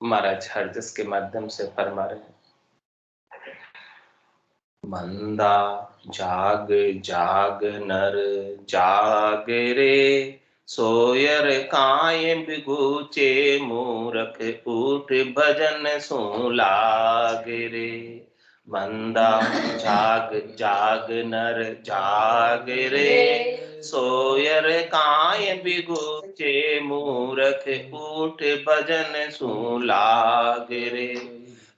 महाराज हरजस के माध्यम से फरमा रहे हैं, मंदा जाग जाग नर जाग रे, सोयर काय बिगुचे मूरख उठ भजन सु लाग रे। मंदा जाग जाग नर जाग रे, सोयर काय बिगुचे मूरख उठ भजन सु लाग रे।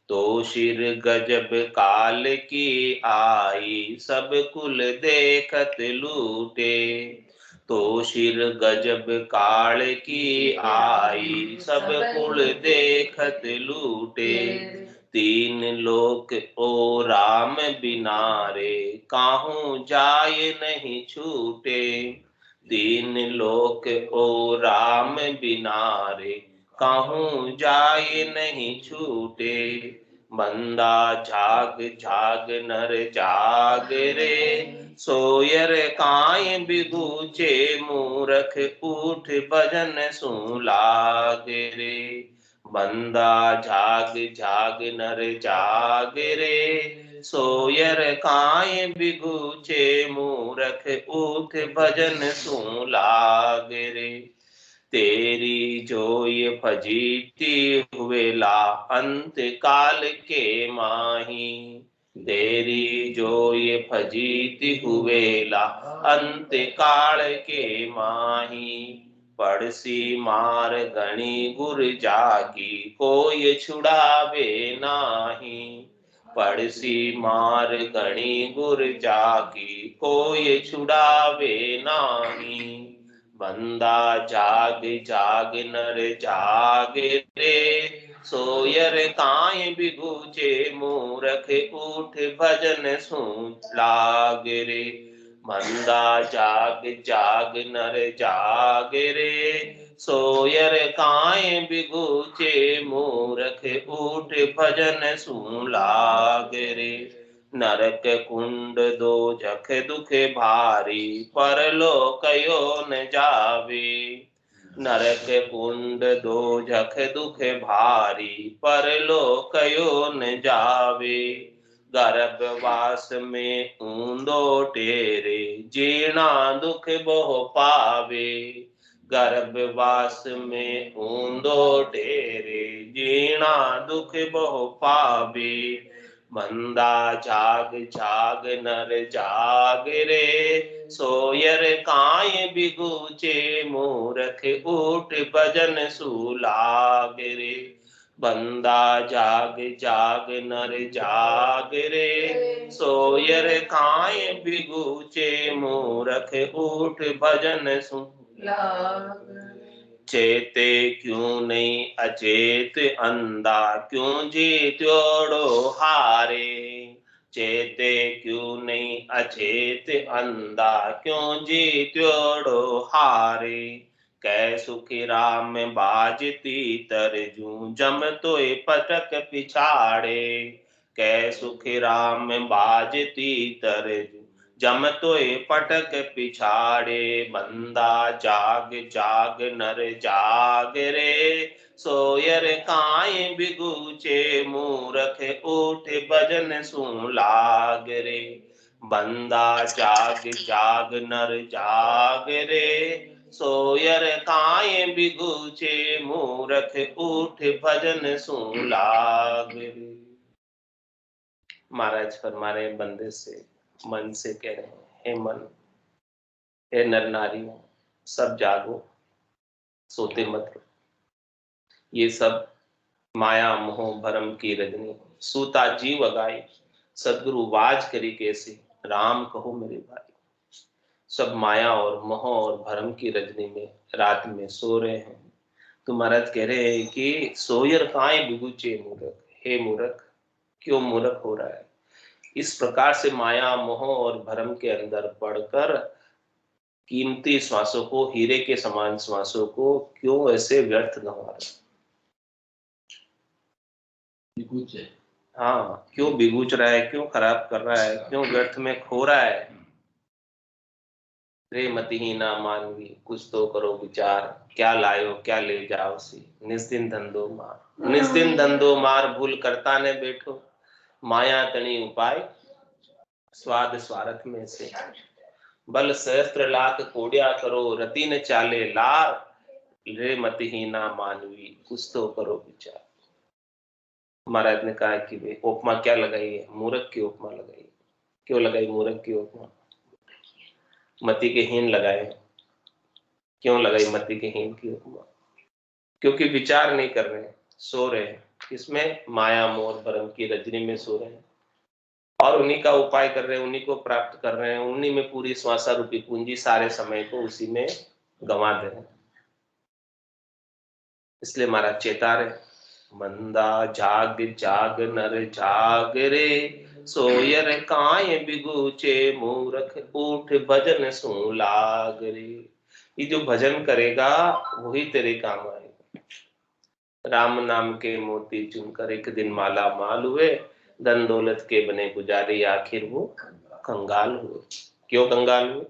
तो शिर गजब काल की आई, सब कुल देखत लूटे। तो शिर गजब काल की आई, सब कुल देखत लूटे। तीन लोक ओ राम बिनारे, काहू जाय नहीं छूटे। तीन लोक ओ राम बिनारे, काहू जाय नहीं छूटे। मंदा जाग जाग नर जाग रे, सोयर काय बिगूचे मूरख उठ भजन सु लाग रे। मंदा जाग जाग नर जाग रे, सोयर काय बिगूचे मूरख उठ भजन सु लाग रे। तेरी जोय फजीती हुएला अंत काल के माही। तेरी जोय फजीती हुएला अंत काल के माही। पड़सी मार गणी गुर जागी, कोई छुड़ावे नाही। पड़सी मार गणी गुर जागी, कोई छुड़ावे नाही। बंदा जाग जाग नर जाग रे, सोयर काय बिगूचे मूरख उठ भजन सु लाग रे। मंदा जाग जाग नर जाग रे, सोयर काय बिगूचे मूरख उठ भजन सु लाग रे। नरक कुंड दो जख दुख भारी, परलोक यो न जावे। नरक कुंड दो जख दुख भारी, परलोक यो न जावे। गर्भवास में ऊंदो टेरे, जीना दुख बहु पावे। गर्भवास में ऊंदो टेरे, जीना दुख बहु पावे। मंदा जाग जाग नर जाग रे, सोयर काय बिगूचे मूरख उठ भजन सु लाग रे। बंदा जाग जाग नर जाग रे, सोयर काय बिगूचे मूरख उठ भजन सु लाग रे। चेते क्यों नहीं अचेत अंधा, क्यों जीत्योड़ो हारे। चेते क्यों नहीं अचेत अंधा, क्यों जीत्योड़ो हारे। कै सुखी राम बाजती तरजू, जम तोय पटक पिछाड़े। कै सुखी राम बाजती तरजू, जम तोय पटक पिछाड़े। बंदा जाग जाग नर जाग रे, सोयर काय बिगूचे मूरख उठ भजन सु लाग रे। बंदा जाग जाग नर जाग रे, सोयर काय बिगूचे मूरख उठ भजन सु लाग रे। महाराज फरमा रहे बंदे से, मन से कह रहे हैं, हे मन, हे नर नारियों, सब जागो, सोते मत रहो। ये सब माया मोह भरम की रजनी, सूता जीव अगाई, सदगुरु वाज करी कैसे, राम कहो मेरे भाई। सब माया और मोह और भरम की रजनी में रात में सो रहे हैं। तो महाराज कह रहे हैं कि सोयर काय बिगुचे मूर्ख, हे मूर्ख, क्यों मूर्ख हो रहा है। इस प्रकार से माया मोह और भरम के अंदर पड़कर कीमती श्वासों को, हीरे के समान श्वासों को क्यों ऐसे व्यर्थ गंवा रहे। हाँ, क्यों बिगुच रहा है, क्यों खराब कर रहा है, क्यों व्यर्थ में खो रहा है। रे मतिहीना मानवी कुछ तो करो विचार, क्या लायो क्या ले जाओ सी, निस्दिन धंधो मार, निस्दिन धंधो मार, भूल करता ने बैठो, माया तणी उपाय स्वाद स्वार्थ में से, बल सहस्त्र लाख कोड्या करो, रति न चाले लार, रे मतिहीना मानवी कुछ तो करो विचार। महाराज ने कहा कि भाई उपमा क्या लगाई है, मूर्ख की उपमा लगाई। क्यों लगाई मूर्ख की उपमा? मति के हीन लगाए। क्यों लगाई मति के हीन की उपमा? क्योंकि विचार नहीं कर रहे, सो रहे हैं। किसमें? माया मोह भ्रम की रजनी में सो रहे हैं, और उन्हीं का उपाय कर रहे हैं, उन्हीं को प्राप्त कर रहे हैं, उन्हीं में पूरी श्वासा रूपी पूंजी, सारे समय को उसी में गंवा दे रहे हैं। इसलिए महाराज चेता रहे, मंदा जाग जाग नर जाग रे, सोयर काय बिगुचे मूर्ख, उठ भजन सु लाग रे। ये जो भजन करेगा वही तेरे काम आएगा। राम नाम के मोती चुनकर एक दिन माला माल हुए, धन दौलत के बने पुजारी, आखिर वो कंगाल हुए। क्यों कंगाल हुए?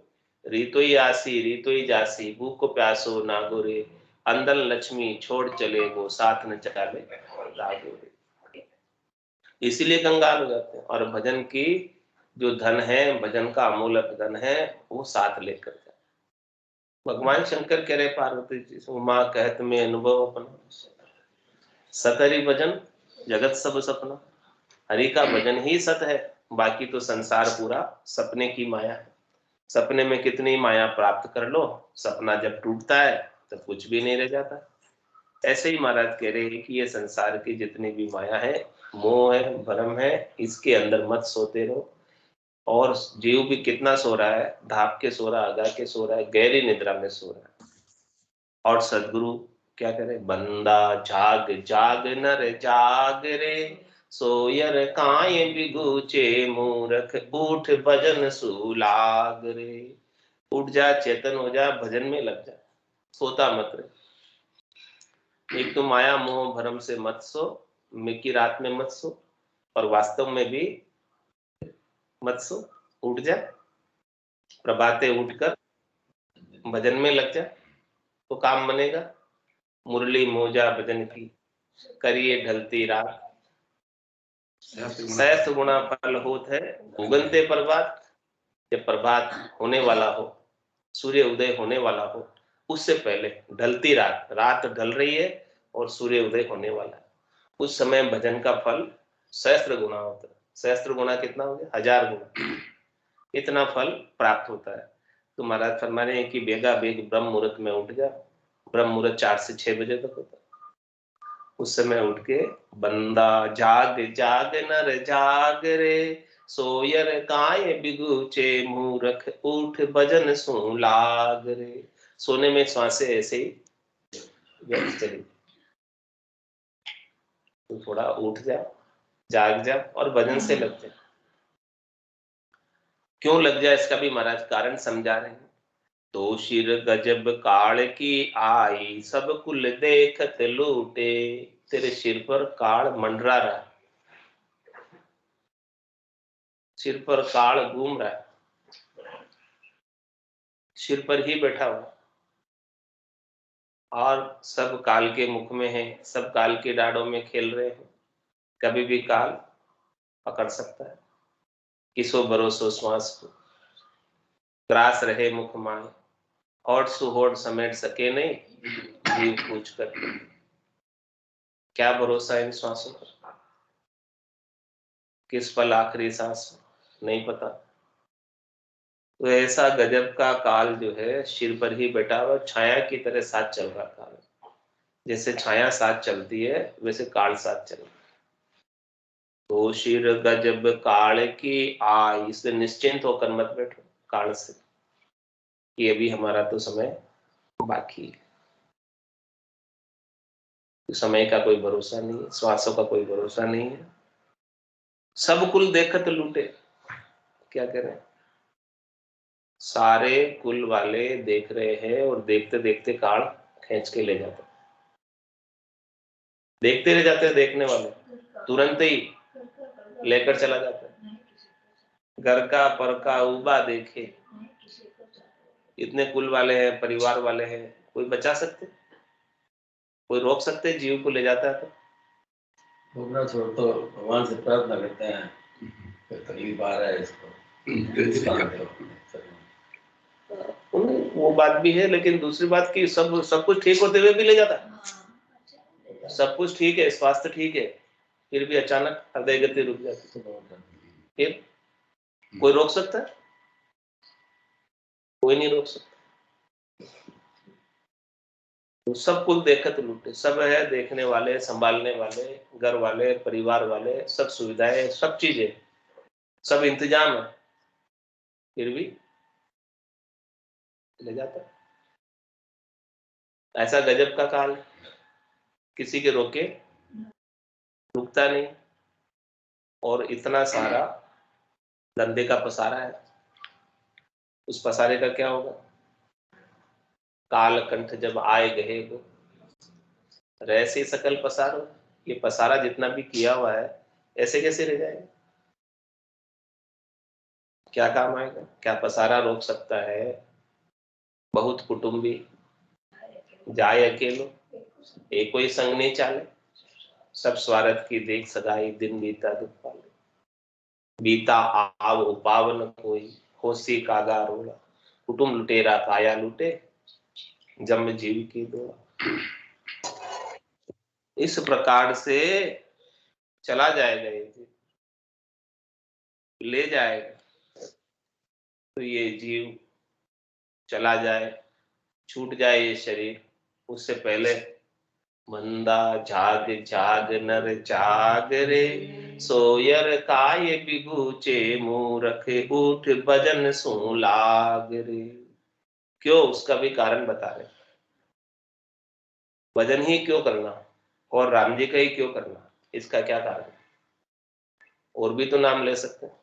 रीतोई आसी रीतोई जासी, भूख को प्यासो ना गोरे, अंदर लक्ष्मी छोड़ चले गो, साथ न चले रागोरे। इसीलिए कंगाल हो जाते हैं। और भजन की जो धन है, भजन का अमूलक धन है, वो साथ लेकर जाए। भगवान शंकर कह रहे पार्वती जी से, उमा कहत में अनुभव अपना, सतहरि भजन जगत सब सपना। हरि का भजन ही सत है, बाकी तो संसार पूरा सपने की माया है। सपने में कितनी माया प्राप्त कर लो, सपना जब टूटता है तब कुछ भी नहीं रह जाता। ऐसे ही महाराज कह रहे हैं कि ये संसार की जितनी भी माया है, मोह है, भ्रम है, इसके अंदर मत सोते रहो। और जीव भी कितना सो रहा है, धाप के सो रहा है, आगा के सो रहा है, गहरी निद्रा में सो रहा है। और सदगुरु क्या करे, बंदा जाग जाग नर जाग रे, सोयर काय बिगुचे मूर्ख, उठ भजन सुलाग रे। उठ जा, चेतन हो जा, भजन में लग जा, सोता मत रहे। एक तो माया मोह भ्रम से मत सो, मिकी रात में मत सो, और वास्तव में भी मत सो। उठ जा, प्रभाते उठकर भजन में लग जा, तो काम बनेगा। मुरली मोजा भजन की, करिए ढलती रात, सहस्त्र गुणा फल होत है, उगनते प्रभात। जब प्रभात होने वाला हो, सूर्य उदय होने वाला हो, उससे पहले ढलती रात, रात ढल रही है और सूर्य उदय होने वाला है, उस समय भजन का फल सहस्त्र गुणा होता है। सहस्त्र गुणा कितना हो गया? 1000 गुणा। इतना फल प्राप्त होता है। तो महाराज फरमा रहे हैं कि बेगा बेग ब्रह्म मुहूर्त में उठ जा। ब्रह्म मुहूर्त 4 से 6 बजे तक होता है। उस समय उठ के बंदा जाग जाग नर जाग रे, सोयर काय बिगुचे मूर्ख, उठ भजन सु लाग रे। सोने में श्वासें ऐसे ही व्यर्थ चली, तो थोड़ा उठ जा, जाग जा और भजन से लग जा। क्यों लग जा, इसका भी महाराज कारण समझा रहे हैं। तो शिर गजब काल की आई, सब कुल देखत लूटे। तेरे सिर पर काल मंडरा रहा है, सिर पर काल घूम रहा है, सिर पर ही बैठा हुआ, और सब काल के मुख में है, सब काल के डाड़ों में खेल रहे हैं। कभी भी काल पकड़ सकता है। किसो भरोसो श्वास को, ग्रास रहे मुख माय, होठ सुहोठ समेट सके नहीं, जीव पूछ कर। क्या भरोसा है इन श्वासों पर? किस पल आखिरी सांस, नहीं पता। तो ऐसा गजब का काल जो है, सिर पर ही बैठा हुआ, छाया की तरह साथ चल रहा काल। जैसे छाया साथ चलती है, वैसे काल साथ चल रहा। तो शिर गजब काल की आई, इसलिए निश्चिंत होकर मत बैठो काल से, कि अभी हमारा तो समय बाकी है। तो समय का कोई भरोसा नहीं है, श्वासों का कोई भरोसा नहीं है। सब कुल देखत लूटे, क्या कह रहे हैं? सारे कुल वाले देख रहे हैं, और देखते देखते काल खींच के ले जाता। देखते रह जाते हैं देखने वाले, तुरंत ही लेकर चला जाता है। घर का पर का उबा देखे, इतने कुल वाले हैं, परिवार वाले हैं, कोई बचा सकते, कोई रोक सकते जीव को ले जाता है? तो रोकना छोड़ तो भगवान से प्रार्थना करते हैं कि तकलीफ आ रहा है इसको, वो बात भी है, लेकिन दूसरी बात की सब कुछ ठीक होते हुए भी ले जाता है। सब कुछ ठीक है, स्वास्थ्य ठीक है, फिर भी अचानक हृदय गति रुक जाती है, फिर कोई रोक सकता है? कोई नहीं रोक सकता। तो सब कुल देखत लूटे, सब है देखने वाले, संभालने वाले, घर वाले, परिवार वाले, सब सुविधाएं, सब चीजें, सब इंतजाम है, फिर भी ले जाता है। ऐसा गजब का काल, किसी के रोके रुकता नहीं, और इतना सारा धंधे का पसारा है, उस पसारे का क्या होगा? काल कंठ जब आए गए हो, ऐसे सकल पसारो, ये पसारा जितना भी किया हुआ है ऐसे कैसे रह जाएगा? क्या काम आएगा? क्या पसारा रोक सकता है? बहुत कुटुंबी जाए अकेलो, एक कोई संग नहीं चाले, सब स्वार्थ की देख सगाई, दिन बीता दुख पाले, बीता आव उपावन कोई, होसी कागा रोला, कुटुंब लुटेरा काया लूटे, जम जीव की डोला। इस प्रकार से चला जाएगा, ये ले जाएगा, तो ये जीव चला जाए, छूट जाए ये शरीर, उससे पहले मंदा जाग जाग नर जाग रे, सोयर काय बिगूचे मूरख, उठ भजन सु लाग रे। क्यों? उसका भी कारण बता रहे, भजन ही क्यों करना, और राम जी का ही क्यों करना, इसका क्या कारण? और भी तो नाम ले सकते हैं,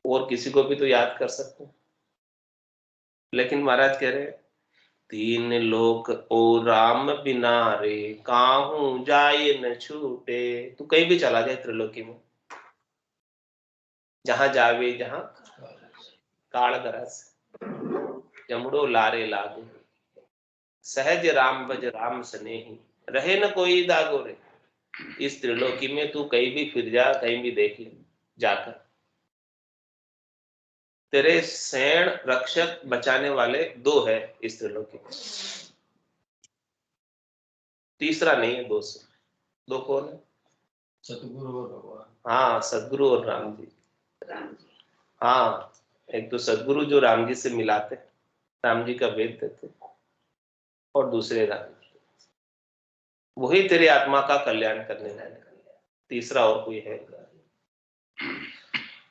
और किसी को भी तो याद कर सकते हैं, लेकिन महाराज कह रहे तीन लोक ओ राम बिना रे, काहू जाए न छूटे। तू कहीं भी चला जाए त्रिलोकी में, जहां जावे जहां काल गरस, जमड़ो लारे लागू, सहज राम भज राम स्नेही, रहे न कोई दागो रे। इस त्रिलोकी में तू कहीं भी फिर जा, कहीं भी देख ले जाकर, तेरे सैण रक्षक बचाने वाले दो है इस त्रिलोकी में, तीसरा नहीं है। दो से दो कौन है? सतगुरु और भगवान। हाँ, सदगुरु और राम जी। हाँ, एक तो सदगुरु जो राम जी से मिलाते, राम जी का वेद देते, और दूसरे राम, वही तेरी आत्मा का कल्याण करने वाले, तीसरा और कोई है?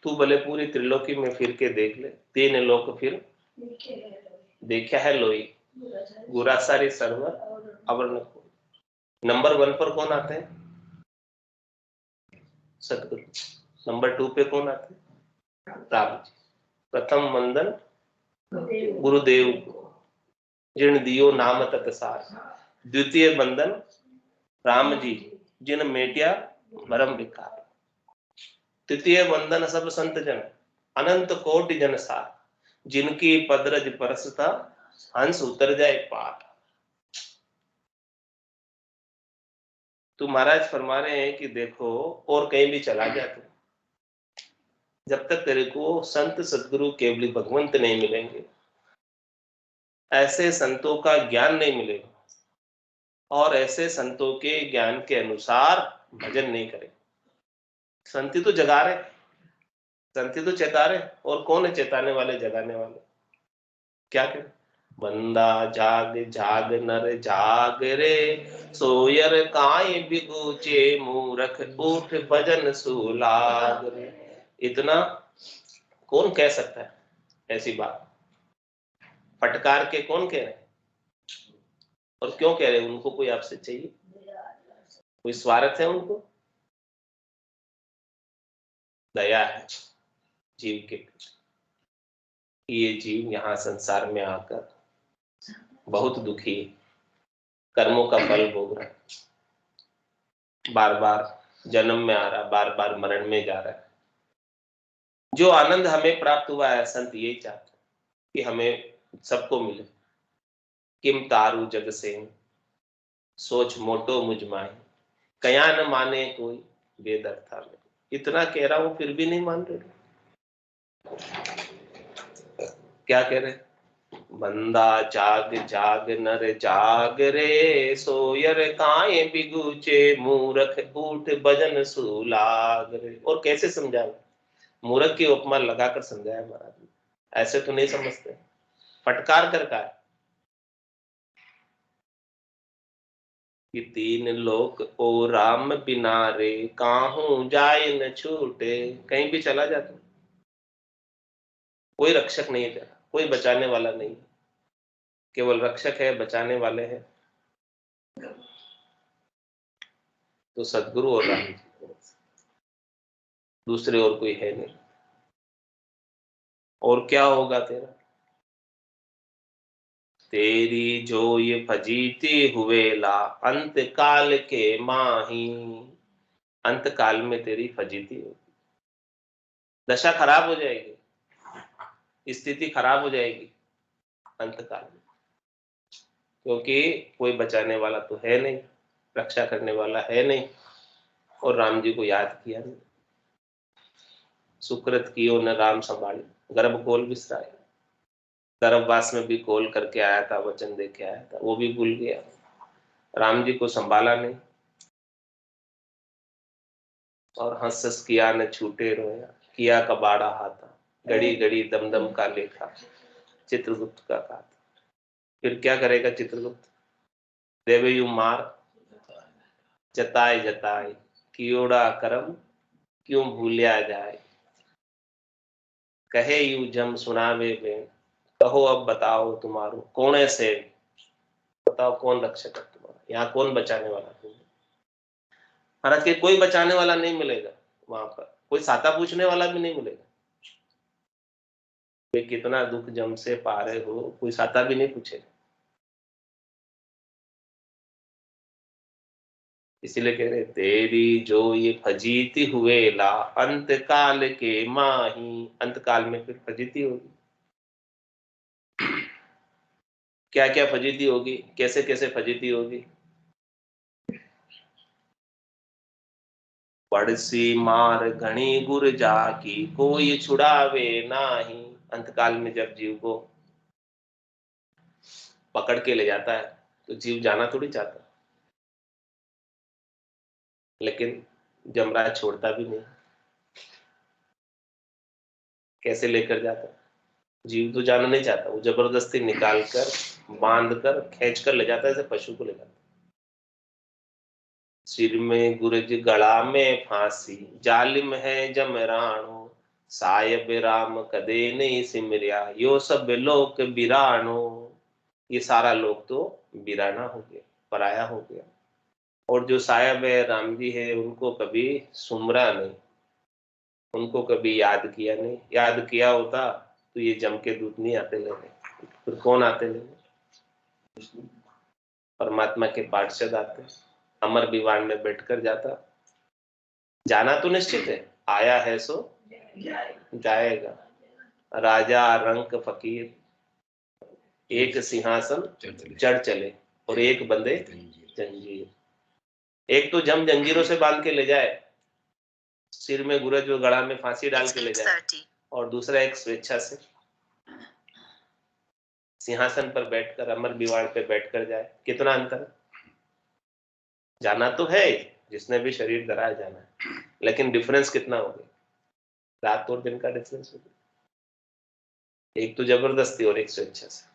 तू भले पूरी त्रिलोकी में फिर के देख ले, तीन लोक फिर देखा है लोई, गुरासारी सर्वर अवर्ण। नंबर 1 पर कौन आते हैं? सतगुरु। नंबर 2 पे कौन आते हैं? राम जी। प्रथम वंदन गुरुदेव को, जिन दियो नाम तत्सार। द्वितीय वंदन राम जी, जिन मेटिया भरम विकार। तृतीय वंदन सब संत जन, अनंत कोटि जन सार, जिनकी पदरज परसता हंस उतर जाए पार। तो महाराज फरमा रहे हैं कि देखो, और कहीं भी चला गया तो, जब तक तेरे को संत सदगुरु केवली भगवंत नहीं मिलेंगे, ऐसे संतों का ज्ञान नहीं मिलेगा, और ऐसे संतों के ज्ञान के अनुसार भजन नहीं करें, संती तो जगा रहे, संती तो चेता रहे, और कौन है चेताने वाले, जगाने वाले? क्या करें? बंदा जाग जाग नर जाग रे, सोयर काय बिगूचे मूरख, उठ भजन सुलाग रे। इतना कौन कह सकता है ऐसी बात? फटकार के कौन कह रहे हैं? और क्यों कह रहे हैं? उनको कोई आपसे चाहिए? कोई स्वार्थ है उनको? दया है जीव के, ये जीव यहाँ संसार में आकर बहुत दुखी, कर्मों का फल भोग रहा है, बार बार जन्म में आ रहा, बार बार मरण में जा रहा है, जो आनंद हमें प्राप्त हुआ है संत यही चाहते कि हमें सबको मिले। किम तारू जग से सोच मोटो मुझ माए, कया न माने कोई बेदर्था में। इतना कह रहा हूं फिर भी नहीं मान रहे। क्या कह रहे? बंदा जाग जाग नर जाग रे, सोयर काए बिगुचे मूरख उठ भजन सुलाग रे। और कैसे समझाए? मूरख की उपमा लगाकर समझाया महाराज ने। ऐसे तो नहीं समझते, फटकार कर कहा कि तीन लोक ओ राम बिना रे, काहू जाए न छूटे। कहीं भी चला जाता, कोई रक्षक नहीं है तेरा, कोई बचाने वाला नहीं, केवल रक्षक है, बचाने वाले हैं तो सदगुरु और राम जी, दूसरे और कोई है नहीं। और क्या होगा तेरा? तेरी जो ये फजीती हुए ला, अंत काल के माही। अंत काल में तेरी फजीती होगी, दशा खराब हो जाएगी, स्थिति खराब हो जाएगी अंत काल में, क्योंकि कोई बचाने वाला तो है नहीं, रक्षा करने वाला है नहीं, और राम जी को याद किया नहीं। सुकृत कियो न राम संभाली, गर्भ खोल बिसराया। गर्भवास में भी खोल करके आया था, वचन दे के आया था, वो भी भूल गया। राम जी को संभाला नहीं, और हंस हंस किया न छूटे रोया, किया कबाड़ा हाथा, घड़ी घड़ी दमदम का लेखा, चित्रगुप्त का कहा। फिर क्या करेगा चित्रगुप्त? देवे यू मार जताए जताए, कियोड़ा करम क्यों भूलिया जाए। कहे यू जम सुनावे बेन, कहो अब बताओ तुम्हारो कौन से। बताओ कौन रक्षक है तुम्हारा, यहाँ कौन बचाने वाला है? महाराज के कोई बचाने वाला नहीं मिलेगा, वहां पर कोई साता पूछने वाला भी नहीं मिलेगा। वे कितना दुख जम से पारे हो, कोई साता भी नहीं पूछेगा। इसीलिए कह रहे तेरी जो ये फजीती हुए ला, अंत काल के माही। अंत काल में फिर फजीती होगी। क्या क्या फजीती होगी, कैसे कैसे फजीती होगी? पड़सी मार घनी गुर जाकी, कोई छुड़ावे नाही। अंतकाल में जब जीव को पकड़ के ले जाता है तो जीव जाना थोड़ी चाहता, लेकिन जमराज छोड़ता भी नहीं। कैसे लेकर जाता? जीव तो जाना नहीं चाहता, वो जबरदस्ती निकाल कर बांध कर खींच कर ले जाता है, जैसे पशु को ले जाता। सिर में गुरज गला में फांसी, जालिम है जमराणो, सायब राम कदे नहीं सिमरिया, यो सब लोक बिरानो। ये सारा लोग तो बिराना हो गया, पराया हो गया। और जो सायब है राम जी है, उनको कभी सुमरा नहीं, उनको कभी याद किया नहीं। याद किया होता तो ये जम के दूत नहीं आते लेने, फिर कौन आते लेने? परमात्मा के पार्षद आते, अमर विमान में बैठकर जाता। जाना तो निश्चित है, आया है सो जाएगा। राजा रंक फकीर, एक सिंहासन चढ़ चले और एक बंदे जंजीर। एक तो जम जंजीरों से बांध के ले जाए, सिर में गुरज और गला में फांसी डाल के ले जाए, और दूसरा एक स्वेच्छा से सिंहासन पर बैठकर अमर विवाड़ पे बैठकर जाए। कितना अंतर है? जाना तो है, जिसने भी शरीर धरा है जाना है, लेकिन डिफरेंस कितना हो गया? रात और दिन का डिफरेंस हो गया। एक तो जबरदस्ती और एक स्वेच्छा से।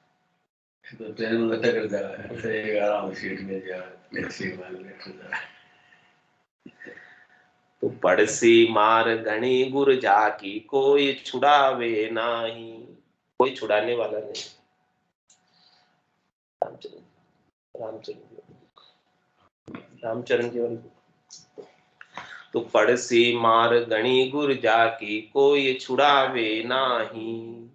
तो ट्रेन में बैठा कर जा रहा है, ऐसे आराम सीट में जा टैक्सी में बैठ जा। तो पड़सी मार घनी गुर जाकी, कोई छुड़ावे नाही। कोई छुड़ाने वाला नहीं। रामचरण केवल। तो पड़सी मार घनी गुर जाकी, कोई छुड़ावे नाही।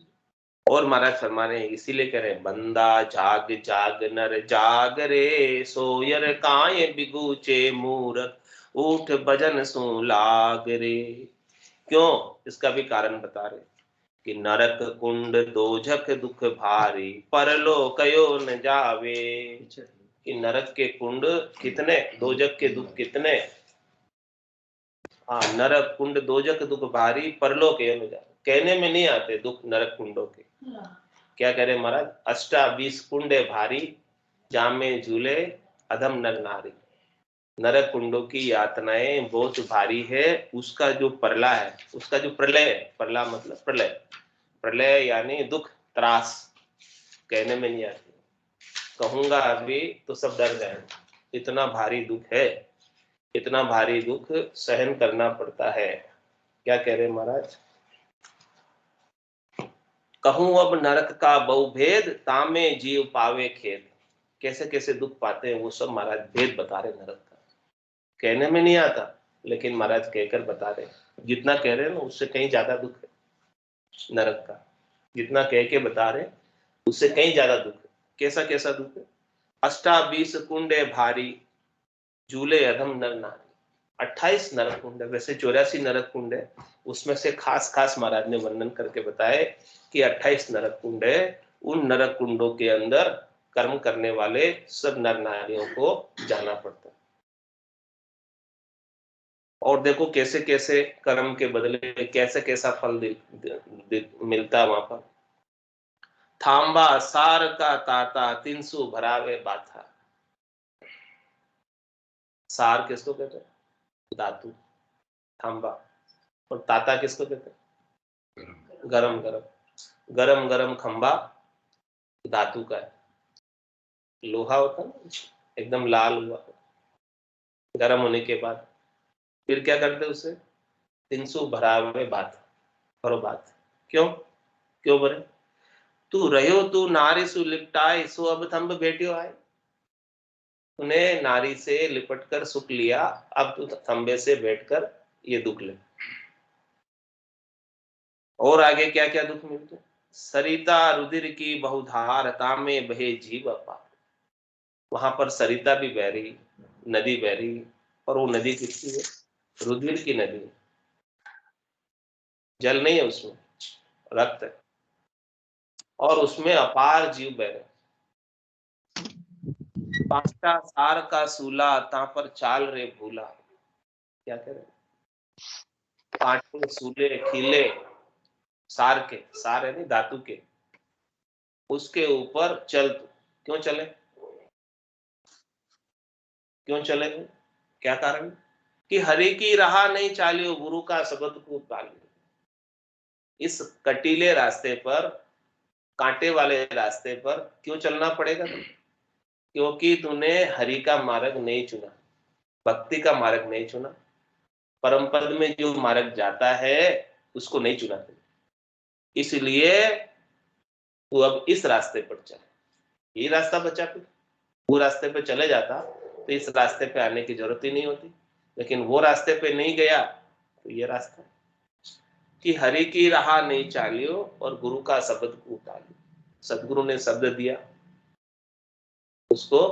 और महाराज फरमा रहे हैं, इसीलिए कह रहे हैं, बंदा जाग जाग नर जाग रे, सोयर काए बिगूचे मूरख उठ भजन सु लाग रे। क्यों, इसका भी कारण बता रहे कि नरक कुंड दोजक दुख भारी, परलोक यो न जावे। कि नरक के कुंड कितने, दोजक के दुख कितने। हाँ, नरक कुंड दोजक दुख भारी, परलोक यो न जावे। कहने में नहीं आते दुख नरक कुंडों के। क्या कह रहे महाराज, 28 कुंडे भारी, जामे झूले अधम नर नारी। नरक कुंडों की यातनाएं बहुत भारी है, उसका जो परला है, उसका जो प्रलय है, परला मतलब प्रलय, प्रलय यानी दुख त्रास, कहने में नहीं आती। कहूंगा अभी तो सब डर जाए, इतना भारी दुख है, इतना भारी दुख सहन करना पड़ता है। क्या कह रहे महाराज, कहूं अब नरक का बहुभेद, तामे जीव पावे खेद। कैसे कैसे दुख पाते हैं वो सब महाराज भेद बता रहे नरक का। कहने में नहीं आता, लेकिन महाराज कहकर बता रहे, जितना कह रहे हैं ना उससे कहीं ज्यादा दुख है नरक का। जितना कह के बता रहे उससे कहीं ज्यादा दुख है। कैसा कैसा दुख है, 28 कुंडे भारी, झूले अधम नर नारी। 28 नरक कुंड है, वैसे 84 नरक कुंड है, उसमें से खास खास महाराज ने वर्णन करके बताए कि 28 नरक कुंड है। उन नरक कुंडों के अंदर कर्म करने वाले सब नर नारियों को जाना पड़ता है। और देखो कैसे कैसे कर्म के बदले कैसे कैसा फल मिलता है वहां पर। थांबा सार का ताता, 300 भरावे बाथा। सार किसको कहते हैं, धातु, थांबा। और ताता किसको कहते हैं, गरम गरम। गरम गरम खंबा धातु का है, लोहा होता है ना, एकदम लाल हुआ, गरम होने के बाद फिर क्या करते उसे, 300 भरावे बात, भरो बात। क्यों, क्यों भरे, तू रहो तू नारी सु लिपटाए, सो अब थंब बेटियो आए। तूने नारी से लिपट कर सुख लिया, अब तू थंबे से बैठकर ये दुख ले। और आगे क्या क्या दुख मिलते, सरिता रुधिर की बहुधार, तामे बहे जीव अपार। वहां पर सरिता भी बह रही, नदी बह रही, और वो नदी किसकी है, रुधिर की नदी। जल नहीं है उसमें, रक्त है, और उसमें अपार जीव बह रहे। पांचटा सार का सूला, ता पर चाल रे भूला। क्या कह रहे, कांटे सूले खीले, सार के, सार है नहीं धातु के, उसके ऊपर चल तू। क्यों चले, क्यों चले, क्या कारण, कि हरि की राह नहीं चालियो, गुरु का शब्द को पालियो। इस कटीले रास्ते पर, कांटे वाले रास्ते पर क्यों चलना पड़ेगा तुम, क्योंकि तूने हरि का मार्ग नहीं चुना, भक्ति का मार्ग नहीं चुना, परम पद में जो मार्ग जाता है उसको नहीं चुना तुमने। इसलिए तू अब इस रास्ते पर चल, ये रास्ता बचा, फिर वो रास्ते पे चले जाता तो इस रास्ते पे आने की जरूरत ही नहीं होती। लेकिन वो रास्ते पे नहीं गया तो ये रास्ता, कि हरि की राह नहीं चालियो और गुरु का शब्द को उतारियो। सदगुरु ने शब्द दिया, उसको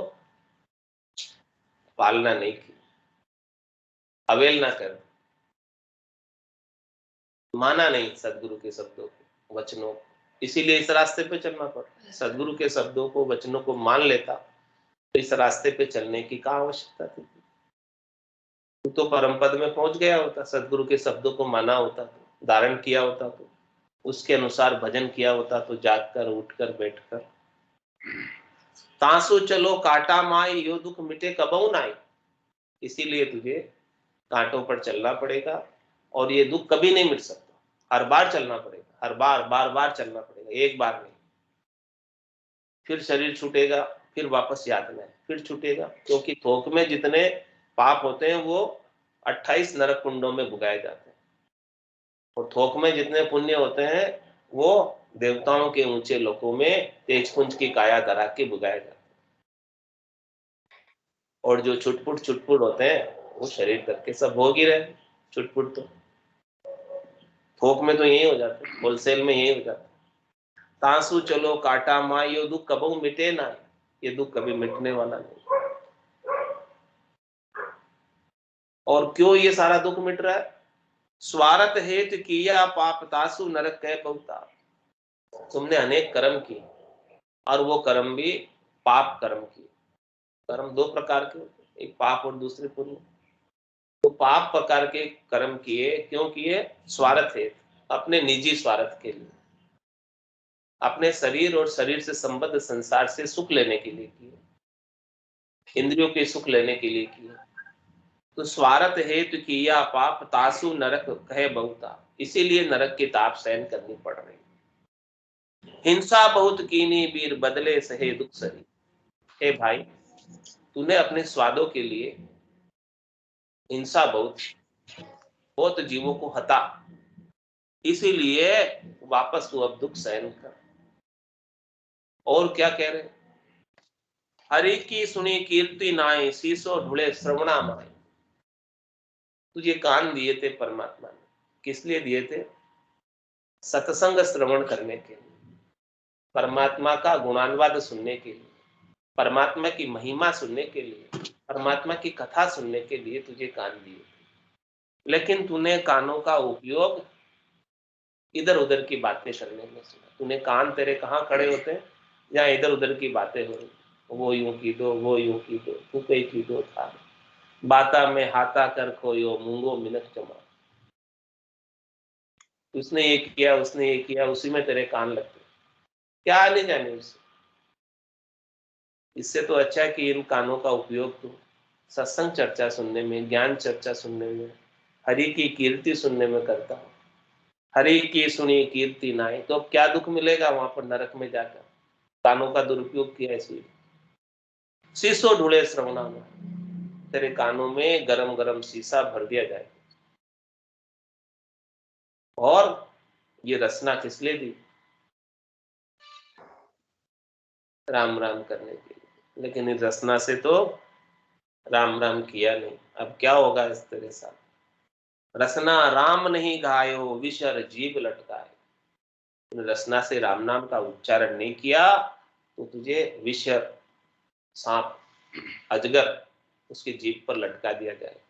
पालना नहीं की, अवेलना कर, माना नहीं सदगुरु के शब्दों को, वचनों को। इसीलिए इस रास्ते पे चलना पड़ा। सदगुरु के शब्दों को, वचनों को मान लेता तो इस रास्ते पे चलने की क्या आवश्यकता थी। तो परम पद में पहुंच गया होता, सदगुरु के शब्दों को माना होता तो, धारण किया होता तो, उसके अनुसार भजन किया होता तो, जागकर उठकर बैठकर। तांसु चलो काटा माई, यो दुख मिटे कबहू नाई। इसीलिए तुझे कांटों पर चलना पड़ेगा, और ये दुख कभी नहीं मिट सकता। हर बार चलना पड़ेगा, हर बार बार बार चलना पड़ेगा, एक बार नहीं। फिर शरीर छूटेगा, फिर वापस यातना है, फिर छूटेगा, क्योंकि थोक में जितने पाप होते हैं वो 28 नरक कुंडों में भुगाए जाते हैं, और थोक में जितने पुण्य होते हैं वो देवताओं के ऊंचे लोकों में तेजपुंज की काया धरा के भुगाए जाते हैं। और जो छुटपुट होते हैं वो शरीर करके सब भोग ही रहे। छुटपुट तो थोक में तो यही हो जाते, होलसेल में यही हो जाता। तांसु चलो काटा माँ, ये दुख कबहू मिटे ना, ये दुख कभी मिटने वाला नहीं। और क्यों ये सारा दुख मिट रहा है, स्वार्थ हेतु किया पाप तासु नरक कह बहुता। तुमने अनेक कर्म किए और वो कर्म भी पाप कर्म किए। कर्म दो प्रकार के होते हैं, एक पाप और दूसरे पुण्य। तो पाप प्रकार के कर्म किए, क्यों किए? स्वार्थ हेतु, अपने निजी स्वार्थ के लिए, अपने शरीर और शरीर से संबद्ध संसार से सुख लेने के लिए किए, इंद्रियों के सुख लेने के लिए किए। तो स्वार्थ हेतु किया पाप तासु नरक कहे बहुता, इसीलिए नरक की ताप सहन करनी पड़ रही। हिंसा बहुत कीनी वीर बदले सहे दुख सही। हे भाई, तूने अपने स्वादों के लिए हिंसा बहुत बहुत जीवों को हता, इसीलिए वापस तू अब दुख सहन कर। और क्या कह रहे? हरि की सुनी कीर्ति नाई, शीशो ढूले श्रवणा माई। तुझे कान दिए थे परमात्मा ने, किस लिए दिए थे? सत्संग श्रवण करने के लिए, परमात्मा का गुणानुवाद सुनने के लिए, परमात्मा की महिमा सुनने के लिए, परमात्मा की कथा सुनने के लिए तुझे कान दिए। लेकिन तूने कानों का उपयोग इधर उधर की बातें करने में सुना। तूने कान तेरे कहाँ खड़े होते हैं? जहाँ इधर उधर की बातें हो रही, वो यूं की दो, वो यूं की दो, तू कहीं की दो था, बाता में हाथा कर खोयो मूंगो मिनक जमा। उसने ये किया, उसने ये किया, उसी में तेरे कान लगते, क्या आने जाने उससे। इससे तो अच्छा है कि इन कानों का उपयोग तू सत्संग चर्चा सुनने में, ज्ञान चर्चा सुनने में, हरि की कीर्ति सुनने में करता हूँ। हरि की सुनी कीर्ति नाई, तो अब क्या दुख मिलेगा वहां पर नरक में जाकर? कानों का दुरुपयोग किया इसलिए। शीशो ढूंढे श्रवणा में, तेरे कानों में गरम गरम शीशा भर दिया जाए। और ये रचना किस लिए दी? राम राम करने के लिए। लेकिन इस रचना से तो राम राम किया नहीं। अब क्या होगा इस तेरे साथ? रसना राम नहीं गायो, विषर जीव लटकाए। रसना से राम नाम का उच्चारण नहीं किया तो तुझे विषर, सांप, अजगर उसकी जीभ पर लटका दिया जाए।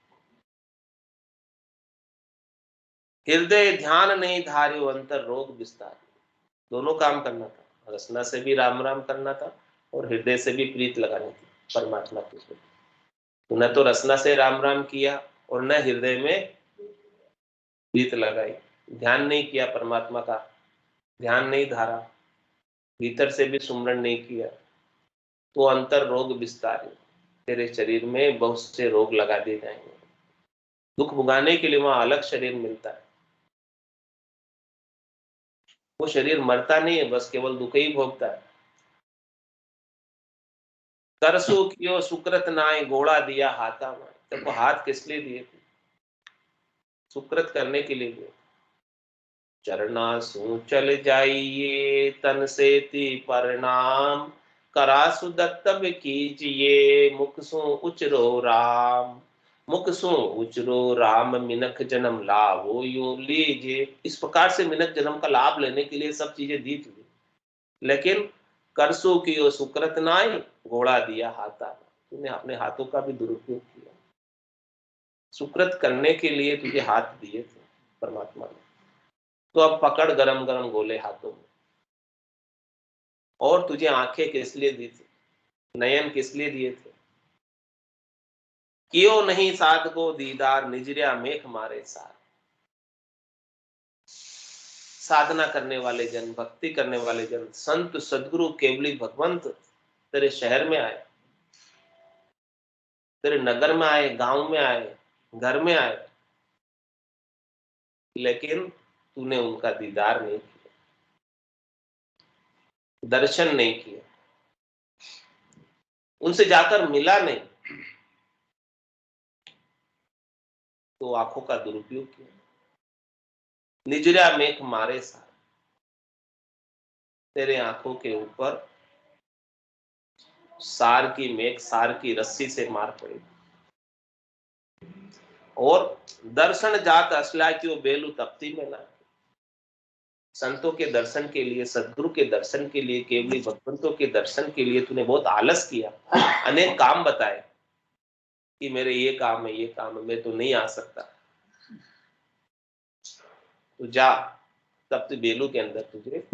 हृदय ध्यान नहीं धार्यो, अंतर रोग विस्तार। दोनों काम करना था, रसना से भी राम राम करना था और हृदय से भी प्रीत लगानी थी परमात्मा के प्रति। तो न तो रसना से राम राम किया और न हृदय में प्रीत लगाई, ध्यान नहीं किया परमात्मा का, ध्यान नहीं धारा, भीतर से भी सुमरण नहीं किया, तो अंतर रोग विस्तार, तेरे शरीर में बहुत से रोग लगा दिए जाएंगे। दुख भुगाने के लिए वहां अलग शरीर मिलता है। वो शरीर मरता नहीं है, बस केवल दुख ही भोगता है। तरसु कियो सुकृत नाय, घोड़ा दिया हाथा में। देखो हाथ किस लिए दिए थे? सुकृत करने के लिए दिए। चरना सु चल जाइए तन से ती परिणाम, करासु दत्तव्य कीजिए मुख सु उचरो राम। मुख सु उचरो राम, मिनख जन्म लाभो यूं लीजिए। इस प्रकार से मिनख जन्म का लाभ लेने के लिए सब चीजें दी थी, लेकिन करसो की ओ सुकृत नाई, घोड़ा दिया हाथा। तूने अपने हाथों का भी दुरुपयोग किया। सुकृत करने के लिए तुझे हाथ दिए थे परमात्मा ने, तो अब पकड़ गरम गरम गोले हाथों में। और तुझे आंखें किस लिए दी थी? नयन किस लिए दिए थे? कियो नहीं साध को दीदार, निजरिया मेख मारे सार। साधना करने वाले जन, भक्ति करने वाले जन, संत सदगुरु केवली भगवंत तेरे शहर में आए, तेरे नगर में आए, गांव में आए, घर में आए, लेकिन तूने उनका दीदार नहीं किया, दर्शन नहीं किया, उनसे जाकर मिला नहीं, तो आंखों का दुरुपयोग किया। निजरा मेख मारे सार, तेरे आंखों के ऊपर सार की मेघ, सार की रस्सी से मार पड़ी। और दर्शन जात असलाक्यो बेलू तप्ती में ना। संतों के दर्शन के लिए, सदगुरु के दर्शन के लिए, केवली भगवंतों के दर्शन के लिए तूने बहुत आलस किया, अनेक काम बताए कि मेरे ये काम है, ये काम है, मैं तो नहीं आ सकता। तो जा, तब तो बेलू के अंदर तुझे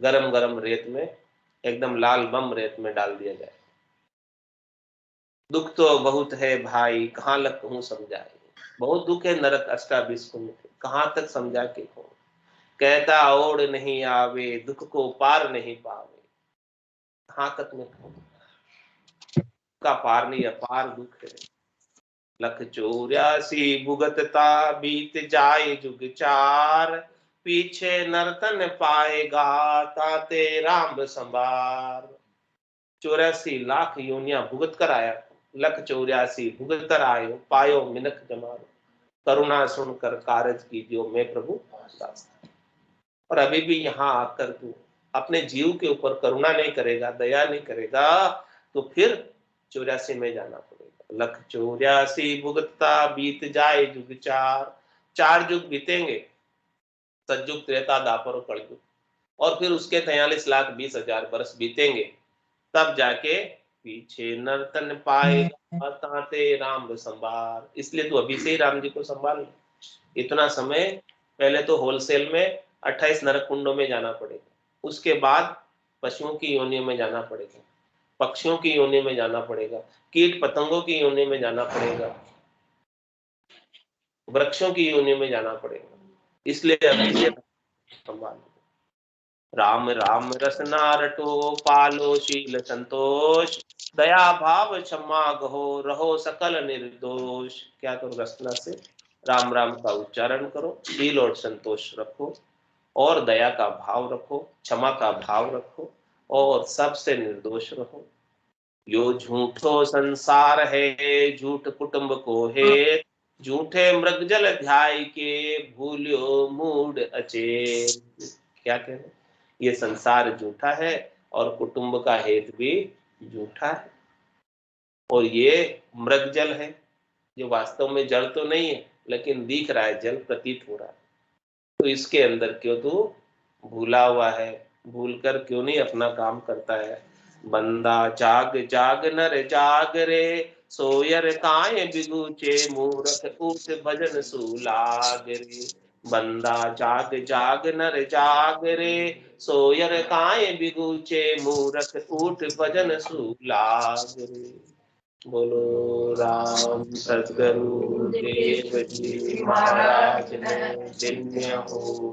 गरम गरम रेत में, एकदम लाल बम रेत में डाल दिया जाए। दुख तो बहुत है भाई, कहाँ लग कहूं समझाए, बहुत दुख है नरक अष्टाविश कुंड, कहाँ तक समझा के कहूं। कहता ओढ़ नहीं आवे, दुख को पार नहीं पावे, कहाँ तक में कहूं, का पार नहीं, अपार दुख है। लख 84 भुगतता बीत जाए जुग चार, पीछे नर्तन पाएगा ताते राम संभार। 84 लाख योनियां भुगत कर आया, लख 84 भुगत कर आयो, पायो मिनख जमारो, करुणा सुनकर कारज कीजियो मैं प्रभु दास। और अभी भी यहाँ आकर तू अपने जीव के ऊपर करुणा नहीं करेगा, दया नहीं करेगा, तो फिर 84 में जाना पड़ेगा। लख 84 भुगतता बीत जाए जुग चार, 4 युग बीतेंगे, सतयुग त्रेता दापर और कलयुग, और फिर उसके 43,20,000 वर्ष बीतेंगे, तब जाके पीछे नर्तन पाएगा ताते राम संभार। इसलिए तू अभी से ही राम जी को संभाल। इतना समय पहले तो होलसेल में 28 नरक कुंडों में जाना पड़ेगा, उसके बाद पशुओं की योनि में जाना पड़ेगा, पक्षियों की योनि में जाना पड़ेगा, कीट पतंगों की योनि में जाना पड़ेगा, वृक्षों की योनि में जाना पड़ेगा। इसलिए अभी से संभाल। राम राम रसना रटो, पालो शील संतोष, दया भाव क्षमा गहो, रहो सकल निर्दोष। क्या करो, रसना से राम राम का उच्चारण करो, शील और संतोष रखो, और दया का भाव रखो, क्षमा का भाव रखो, और सबसे निर्दोष रहो। यो झूठो संसार है, झूठ कुटुंब को है, झूठे मृगजल ध्याय के, भूल्यो मूड अचेत। क्या कह रहे, ये संसार झूठा है और कुटुंब का हेत भी झूठा है, और ये मृगजल है, जो वास्तव में जल तो नहीं है लेकिन दिख रहा है, जल प्रतीत हो रहा है। तो इसके अंदर क्यों तू भूला हुआ है, भूलकर क्यों नहीं अपना काम करता है। बंदा जाग जाग नर जाग रे, सोयर काय बिगुचे, मूर्ख उठ भजन सुलाग रे। बंदा जाग जाग नर जाग रे, सोयर काय बिगुचे, मूर्ख उठ भजन सुलाग रे। बोलो राम सद्गुरु देव जी महाराज ने दिन्य हो,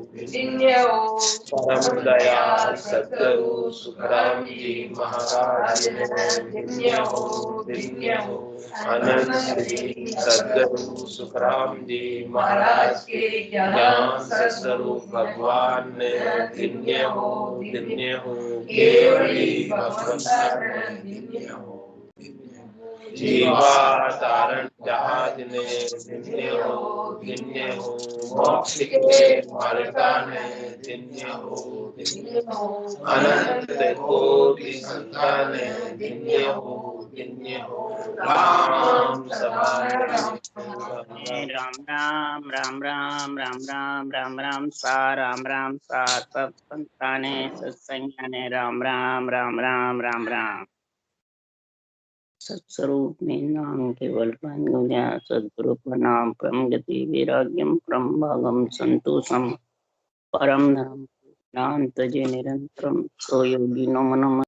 परम दयाल सद्गुरु सुखराम जी महाराज ने दिन्य हो। अनंत श्री सद्गुरु सुखराम जी महाराज के ज्ञान स्वरूप भगवान ने दिन्य हो, केवली भगवत शरण दिन्य हो। जीवा तारण जहाज ने दिन्य हो, मोक्ष के मार्गा ने दिन्य हो, अनंत कोटि संतान दिन्य हो। राम सभाए राम राम राम राम राम राम राम राम सा राम राम सा सब संताने सत्संगाने राम राम राम राम राम राम। सत्स्वरूप में नाम केवल पांगुल्या, सद्गुरु प्रणाम परम गति वैराग्यम परम भागम संतोषम परम धर्म नाम तजे निरंतरम। सो योगी नो मनम